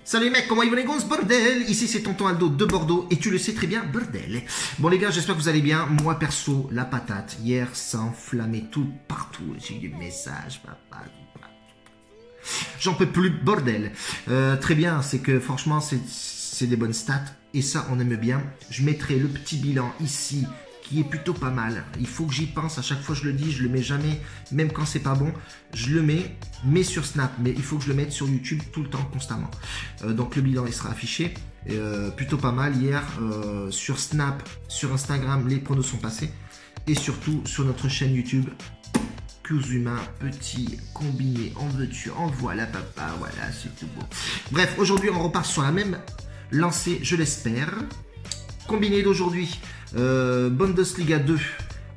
Salut les mecs, comment ils vont les gonzes, bordel? Ici c'est tonton Aldo de Bordeaux et tu le sais très bien, bordel. Bon les gars, j'espère que vous allez bien. Moi perso, la patate, hier ça enflammait tout partout. J'ai eu des messages, papa. J'en peux plus, bordel. Très bien, c'est que franchement c'est des bonnes stats et ça on aime bien. Je mettrai le petit bilan ici qui est plutôt pas mal. Il faut que j'y pense, à chaque fois je le dis, je le mets jamais, même quand c'est pas bon, je le mets, mais sur Snap, mais il faut que je le mette sur YouTube tout le temps, constamment. Donc le bilan il sera affiché, plutôt pas mal. Hier sur Snap, sur Instagram, les pronos sont passés, et surtout sur notre chaîne YouTube, Kuzuma, petit combiné, en veux-tu, en voilà papa, voilà c'est tout beau. Bref, aujourd'hui on repart sur la même lancée, je l'espère. Combiné d'aujourd'hui, Bundesliga 2,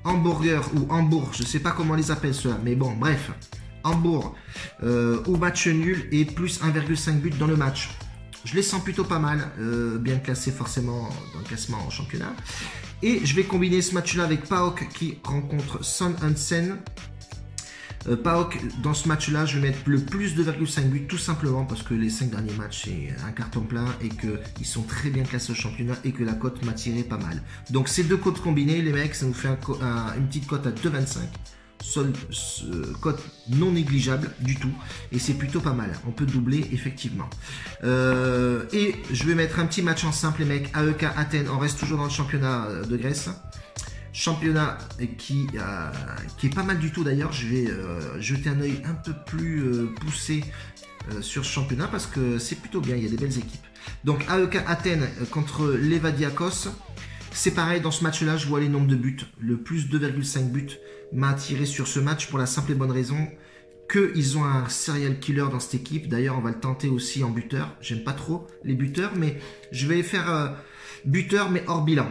Hamburger ou Hambourg, je sais pas comment on les appelle ceux-là, mais bon, bref, Hambourg ou match nul et plus 1,5 but dans le match. Je les sens plutôt pas mal, bien classé forcément dans le classement en championnat. Et je vais combiner ce match-là avec PAOK qui rencontre Son Hansen. PAOK, dans ce match-là, je vais mettre le plus 2,5 buts, tout simplement parce que les 5 derniers matchs, c'est un carton plein et qu'ils sont très bien classés au championnat et que la cote m'a tiré pas mal. Donc, ces deux cotes combinées, les mecs, ça nous fait une petite cote à 2,25. Seule cote non négligeable du tout. Et c'est plutôt pas mal. On peut doubler, effectivement. Et je vais mettre un petit match en simple, les mecs. AEK Athènes, on reste toujours dans le championnat de Grèce. Championnat qui est pas mal du tout d'ailleurs. Je vais jeter un œil un peu plus poussé sur ce championnat parce que c'est plutôt bien, il y a des belles équipes. Donc AEK Athènes contre Levadiakos. C'est pareil, dans ce match-là, je vois les nombres de buts. Le plus 2,5 buts m'a attiré sur ce match pour la simple et bonne raison qu'ils ont un serial killer dans cette équipe. D'ailleurs, on va le tenter aussi en buteur. J'aime pas trop les buteurs, mais je vais faire buteur mais hors bilan.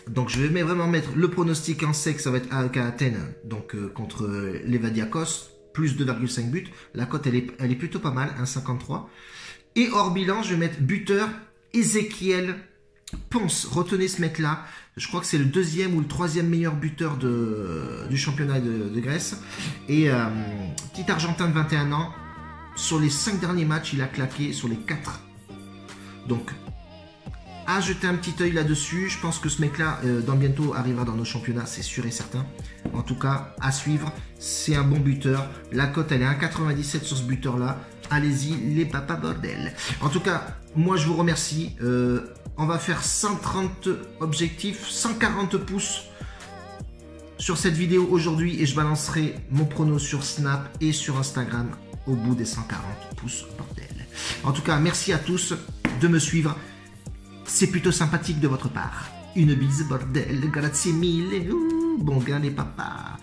Donc je vais vraiment mettre le pronostic en sec, ça va être AEK Athènes, donc contre Levadiakos, plus 2,5 buts. La cote elle est plutôt pas mal, 1,53. Et hors bilan, je vais mettre buteur Ezequiel Ponce. Retenez ce mec là, je crois que c'est le deuxième ou le troisième meilleur buteur du championnat de Grèce. Et petit Argentin de 21 ans, sur les 5 derniers matchs, il a claqué sur les 4. Donc à jeter un petit œil là-dessus. Je pense que ce mec-là, dans bientôt, arrivera dans nos championnats, c'est sûr et certain. En tout cas, à suivre, c'est un bon buteur. La cote, elle est 1,97 sur ce buteur-là. Allez-y, les papas bordel. En tout cas, moi, je vous remercie. On va faire 130 objectifs, 140 pouces sur cette vidéo aujourd'hui et je balancerai mon prono sur Snap et sur Instagram au bout des 140 pouces bordel. En tout cas, merci à tous de me suivre. C'est plutôt sympathique de votre part. Une bise bordel, grazie mille. Bon gars les papas.